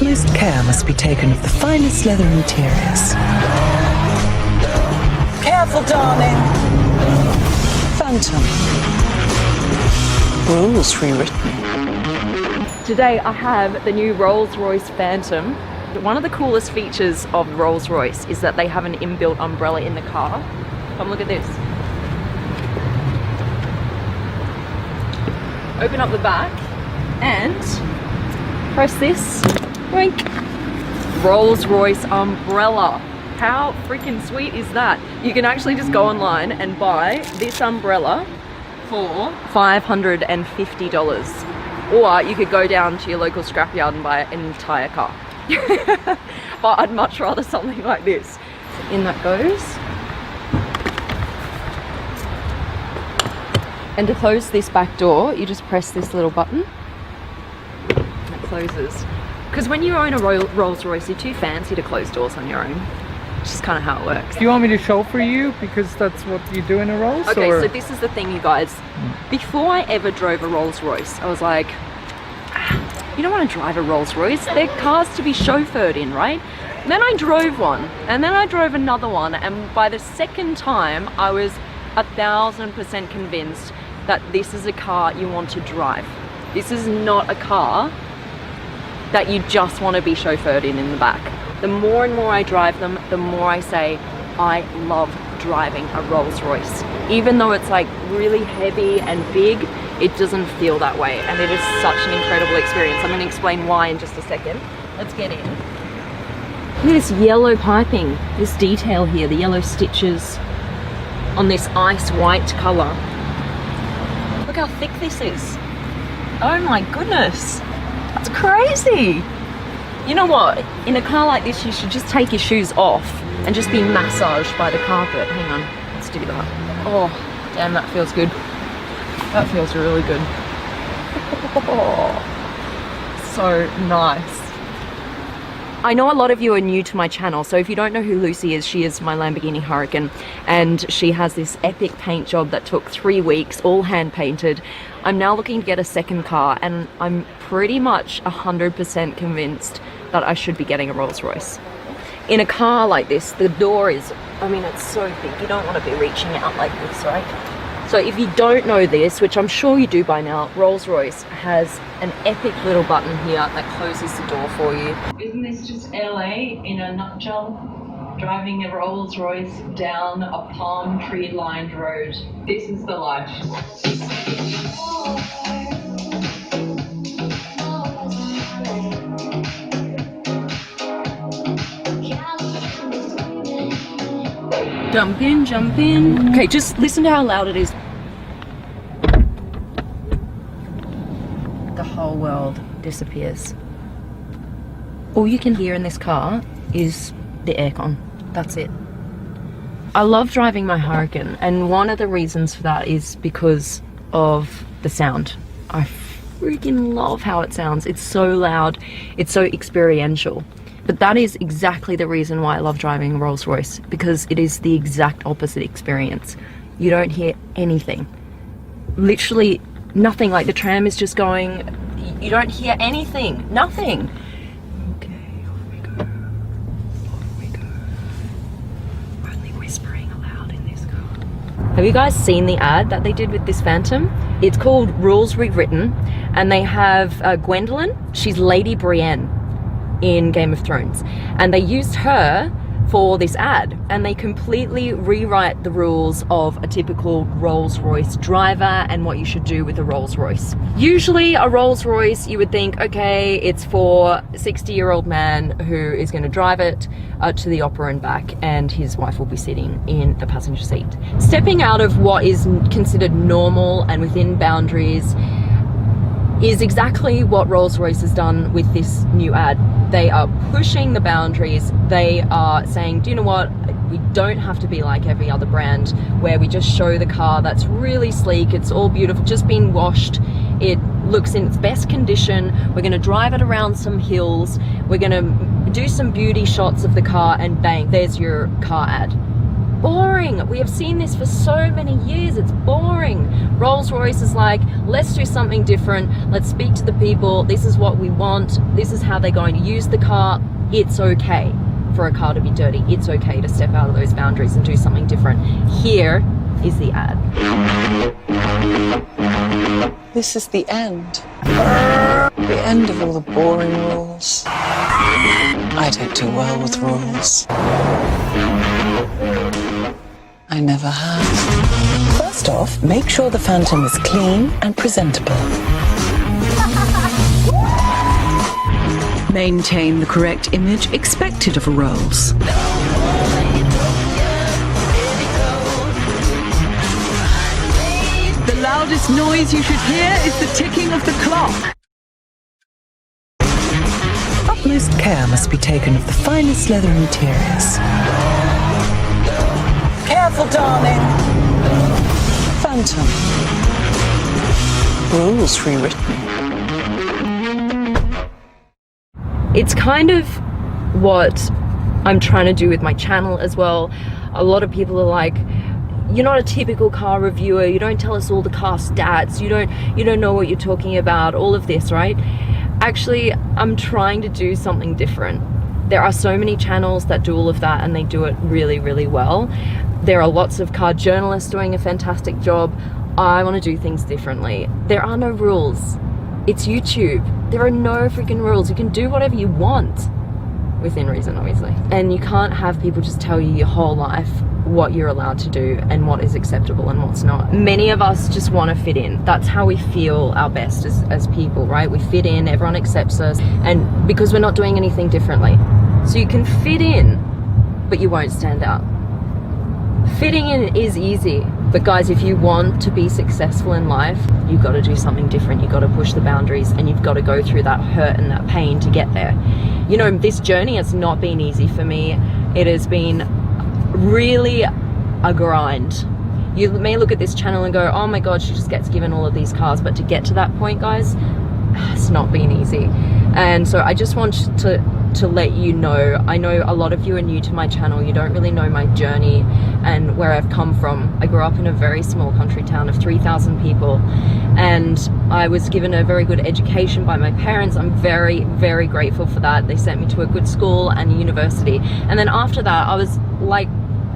utmost care must be taken of the finest leather interiors. Careful, darling. Phantom. Rules rewritten. Today I have the new Rolls Royce Phantom. One of the coolest features of Rolls Royce is that they have an inbuilt umbrella in the car. Come look at this. Open up the back and press this. Boink. Rolls Royce umbrella. How freaking sweet is that? You can actually just go online and buy this umbrella for $550. Or you could go down to your local scrapyard and buy an entire car. But I'd much rather something like this. In that goes. And to close this back door, you just press this little button. It closes. Because when you own a Rolls Royce, you're too fancy to close doors on your own. It's just kind of how it works. Do you want me to show for you? Because that's what you do in a Rolls? Okay, or? so this is the thing, you guys. Before I ever drove a Rolls Royce, I was like, you don't want to drive a Rolls Royce. They're cars to be chauffeured in, right? And then I drove one, and then I drove another one, and by the second time, I was 1000% convinced that this is a car you want to drive. This is not a car that you just want to be chauffeured in the back. The more and more I drive them, the more I say, I love driving a Rolls Royce. Even though it's like really heavy and big, it doesn't feel that way, and it is such an incredible experience. I'm going to explain why in just a second. Let's get in. Look at this yellow piping, this detail here, the yellow stitches on this ice white colour. Look how thick this is. Oh my goodness, that's crazy. You know what, in a car like this you should just take your shoes off and just be massaged by the carpet. Hang on, let's do that. Oh, damn, that feels good. That feels really good. Oh, so nice. I know a lot of you are new to my channel, so if you don't know who Lucy is, she is my Lamborghini Hurricane, and she has this epic paint job that took 3 weeks, all hand painted. I'm now looking to get a second car, and I'm pretty much 100% convinced that I should be getting a Rolls Royce. In a car like this, the door is, I mean, it's so big, you don't want to be reaching out like this, right? So if you don't know this, which I'm sure you do by now, Rolls Royce has an epic little button here that closes the door for you. Isn't this just LA in a nutshell? Driving a Rolls Royce down a palm tree lined road. This is the life. Jump in, jump in. Okay, just listen to how loud it is. The whole world disappears. All you can hear in this car is the aircon. That's it. I love driving my Hurricane, and one of the reasons for that is because of the sound. I freaking love how it sounds. It's so loud, it's so experiential. But that is exactly the reason why I love driving a Rolls Royce, because it is the exact opposite experience. You don't hear anything. Literally nothing. Like the tram is just going, you don't hear anything. Nothing. Okay, off we go. Off we go. Only whispering aloud in this car. Have you guys seen the ad that they did with this Phantom? It's called Rules Rewritten, and they have Gwendolyn. She's Lady Brienne in Game of Thrones, and they used her for this ad, and they completely rewrite the rules of a typical Rolls Royce driver and what you should do with a Rolls Royce. Usually a Rolls Royce, you would think, okay, it's for a 60-year-old man who is going to drive it to the opera and back, and his wife will be sitting in the passenger seat. Stepping out of what is considered normal and within boundaries is exactly what Rolls Royce has done with this new ad. They are pushing the boundaries. They are saying, do you know what? We don't have to be like every other brand where we just show the car that's really sleek, it's all beautiful, just been washed, it looks in its best condition, we're gonna drive it around some hills, we're gonna do some beauty shots of the car, and bang, there's your car ad. boring. We have seen this for so many years. It's boring. Rolls Royce is like, let's do something different. Let's speak to the people. This is what we want. This is how they're going to use the car. It's okay for a car to be dirty. It's okay to step out of those boundaries and do something different. Here is the ad. This is the end. The end of all the boring rules. I don't do well with rules. I never have. First off, make sure the Phantom is clean and presentable. Maintain the correct image expected of a Rolls. The loudest noise you should hear is the ticking of the clock. Utmost care must be taken of the finest leather interiors. Careful, darling. Phantom. Rules rewritten. It's kind of what I'm trying to do with my channel as well. A lot of people are like, you're not a typical car reviewer, you don't tell us all the car stats, you don't know what you're talking about, all of this, right? Actually, I'm trying to do something different. There are so many channels that do all of that and they do it really, really well. There are lots of car journalists doing a fantastic job. I want to do things differently. There are no rules. It's YouTube. There are no freaking rules. You can do whatever you want, within reason, obviously. And you can't have people just tell you your whole life what you're allowed to do and what is acceptable and what's not. Many of us just want to fit in. That's how we feel our best as people, right? We fit in, everyone accepts us, and because we're not doing anything differently. So you can fit in, but you won't stand out. Fitting in is easy, but guys, if you want to be successful in life, you've got to do something different. You've got to push the boundaries and you've got to go through that hurt and that pain to get there. You know, this journey has not been easy for me. It has been really a grind. You may look at this channel and go, oh my god, she just gets given all of these cars, but to get to that point, guys, it's not been easy. And so I just want to let you know, I know a lot of you are new to my channel, you don't really know my journey and where I've come from. I grew up in a very small country town of 3,000 people and I was given a very good education by my parents. I'm very, very grateful for that. They sent me to a good school and a university, and then after that I was like,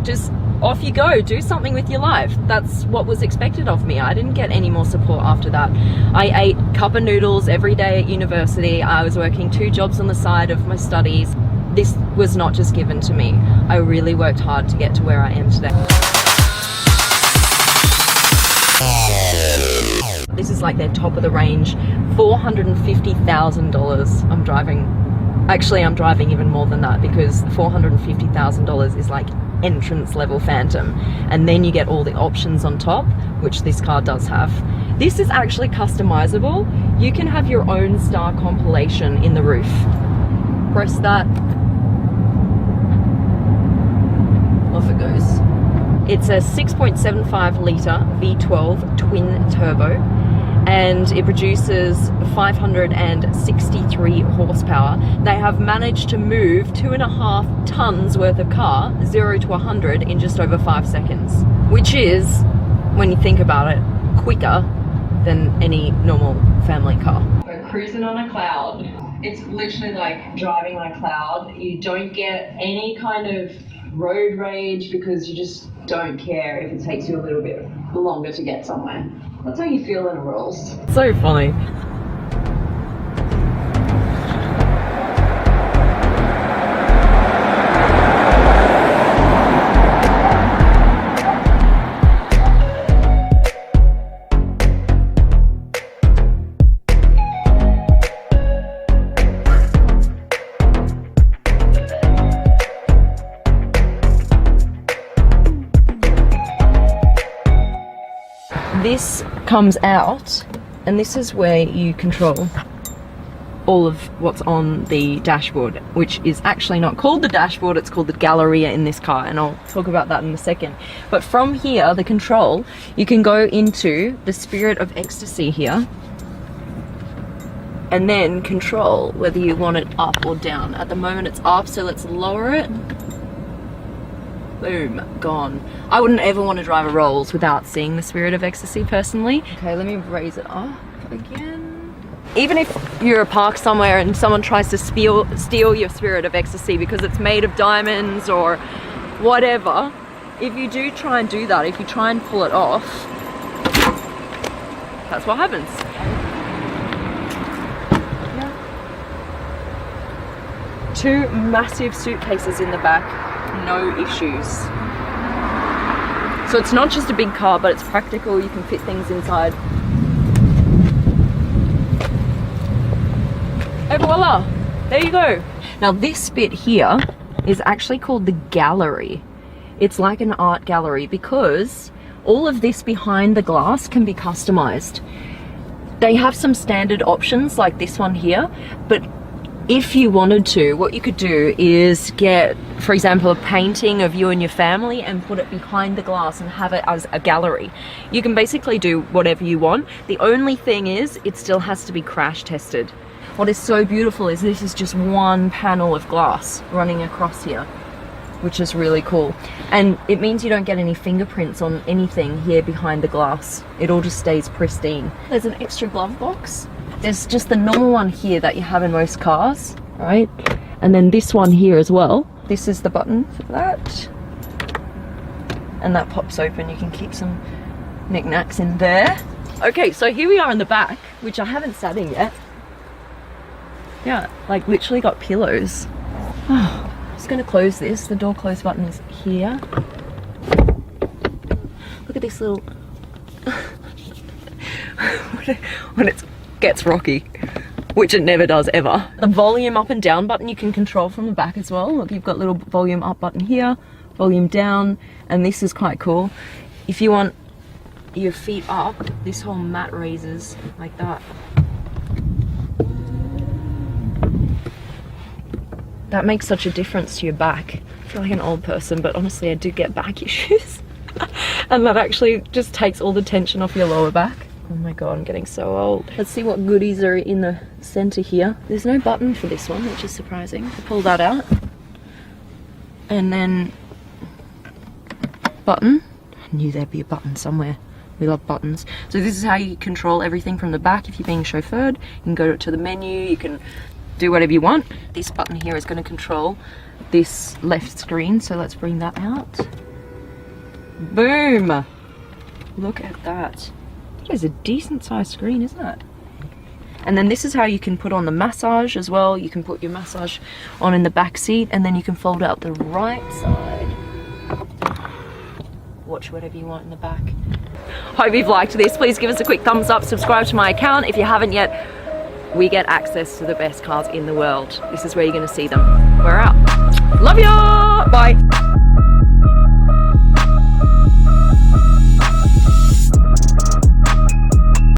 just off you go, do something with your life. That's what was expected of me. I didn't get any more support after that. I ate cup of noodles every day at university. I was working 2 jobs on the side of my studies. This was not just given to me. I really worked hard to get to where I am today. This is like their top of the range, $450,000 I'm driving. Actually, I'm driving even more than that because $450,000 is like entrance level Phantom, and then you get all the options on top, which this car does have. This is actually customizable. You can have your own star compilation in the roof. Press that, off it goes. It's a 6.75 litre V12 twin turbo and it produces 563 horsepower. They have managed to move 2.5 tons worth of car, 0 to 100 in just over 5 seconds, which is, when you think about it, quicker than any normal family car. We're cruising on a cloud. It's literally like driving on a cloud. You don't get any kind of road rage because you just don't care if it takes you a little bit longer to get somewhere. That's how you feel in a Rolls. So funny. This comes out and this is where you control all of what's on the dashboard, which is actually not called the dashboard, it's called the Galleria in this car, and I'll talk about that in a second. But from here, the control, you can go into the Spirit of Ecstasy here and then control whether you want it up or down. At the moment it's up, so let's lower it. Boom, gone. I wouldn't ever want to drive a Rolls without seeing the Spirit of Ecstasy personally. Okay, let me raise it up again. Even if you're parked somewhere and someone tries to steal your Spirit of Ecstasy because it's made of diamonds or whatever, if you do try and do that, if you try and pull it off, that's what happens. Yeah. 2 massive suitcases in the back, no issues. So it's not just a big car, but it's practical. You can fit things inside. And voila, there you go. Now this bit here is actually called the gallery. It's like an art gallery because all of this behind the glass can be customized. They have some standard options like this one here, but if you wanted to, what you could do is get, for example, a painting of you and your family and put it behind the glass and have it as a gallery. You can basically do whatever you want. The only thing is, it still has to be crash tested. What is so beautiful is this is just one panel of glass running across here, which is really cool. And it means you don't get any fingerprints on anything here behind the glass. It all just stays pristine. There's an extra glove box. There's just the normal one here that you have in most cars, right? And then this one here as well. This is the button for that. And that pops open. You can keep some knickknacks in there. Okay, so here we are in the back, which I haven't sat in yet. Yeah, like literally got pillows. Oh, I'm just gonna close this. The door close button is here. Look at this little... when it gets rocky, which it never does ever. The volume up and down button you can control from the back as well. Look, you've got little volume up button here, volume down, and this is quite cool. If you want your feet up, this whole mat raises like that. That makes such a difference to your back. I feel like an old person, but honestly I do get back issues. And that actually just takes all the tension off your lower back. Oh my god, I'm getting so old. Let's see what goodies are in the center here. There's no button for this one, which is surprising. Pull that out. And then button. I knew there'd be a button somewhere. We love buttons. So this is how you control everything from the back. If you're being chauffeured, you can go to the menu, you can do whatever you want. This button here is going to control this left screen, so let's bring that out. Boom! Look at that. That is a decent sized screen, isn't it? And then this is how you can put on the massage as well. You can put your massage on in the back seat, and then you can fold out the right side. Watch whatever you want in the back. Hope you've liked this. Please give us a quick thumbs up, subscribe to my account if you haven't yet. We get access to the best cars in the world. This is where you're going to see them. We're out. Love ya!